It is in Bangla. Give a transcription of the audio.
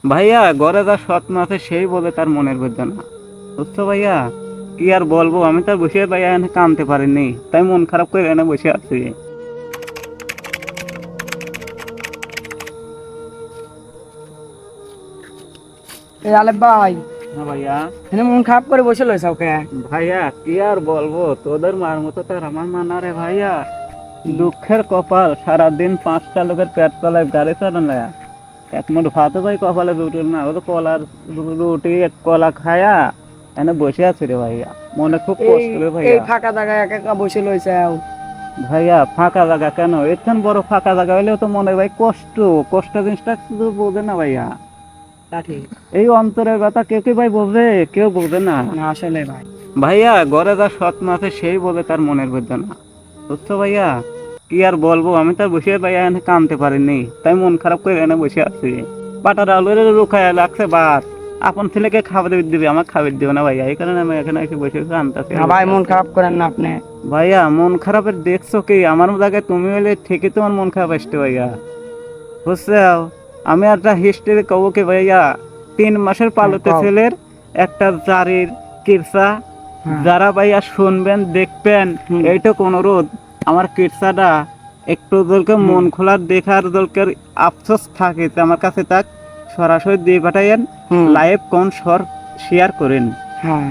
ভাইয়া ঘরে যা স্বপ্ন আছে সেই বলে তার মনের বুঝছে না, বুঝছো ভাইয়া? কি আর বলবো, আমি তো আর বসে ভাইয়া এখানে কামতে পারিনি, তাই মন খারাপ করে এনে বসে আছি। এই আলেপ ভাই, হ্যাঁ ভাইয়া। এনে মন খারাপ করে বসে লইছ ওকে? ভাইয়া কি আর বলবো, তোদের মার মতো তো আর আমার মা না রে ভাইয়া। দুঃখের কপাল, সারাদিন 5টা লোকের পেট তলায় গাড়ি চালানো, এক মুঠ ভাতও ভাই কপালে জুটল না, ও তো কলার রুটি এক কলা খায়া এনে বসে আছে রে ভাইয়া, মনে খুব এই কষ্ট রে এই ভাইয়া। ফাঁকা জায়গায় একা একা বসে লইছে। ভাইয়া ফাঁকা জায়গা কেন, এখান বড় ফাঁকা জায়গা হইলেও তো মনে ভাই কষ্ট, কষ্ট জিনিসটা শুধু বোঝে না ভাইয়া। তা ঠিক এই অন্তরের কথা কেউ কি ভাই বোঝে? কেউ বোঝে না না আসলে ভাই। ভাইয়া। ঘরে যা স্বপ্ন আছে সেই বোঝে তার মনের বুঝছে না, বুঝছো ভাইয়া? কি আর বলবো, আমি তো আর বসে ভাইয়া এনে কামতে পারিনি, তাই মন খারাপ করে এনে বসে আছি। পাটার আলুর রুখায় লাগছে ভাত, আপন ছেলেকে খাবার দিবে, আমার খাবার দিবে না ভাইয়া, এই কারণে আমি এখানে এসে বসে কামতেছি। না ভাই, মন খারাপ করেন না আপনি। ভাইয়া মন খারাপের দেখছো কি? আমার জায়গায় তুমি হলে ঠিকই তোমার মন খারাপ আসতো ভাইয়া, বুঝছো? আমি একটা হিস্ট্রি কব কি ভাইয়া, 3 মাসের পালতে কও। ছেলের একটা জারির কিরসা, হ্যাঁ। যারা ভাইয়া শুনবেন দেখবেন হুম। এইটুক অনুরোধ, আমার কিরসাটা একটু দলকে মন খোলার দেখার দলকের আফসোস থাকে তো আমার কাছে তাক সরাসরি দিয়ে পাঠাইয়েন, হুম। লাইভ কোন শেয়ার করেন। হ্যাঁ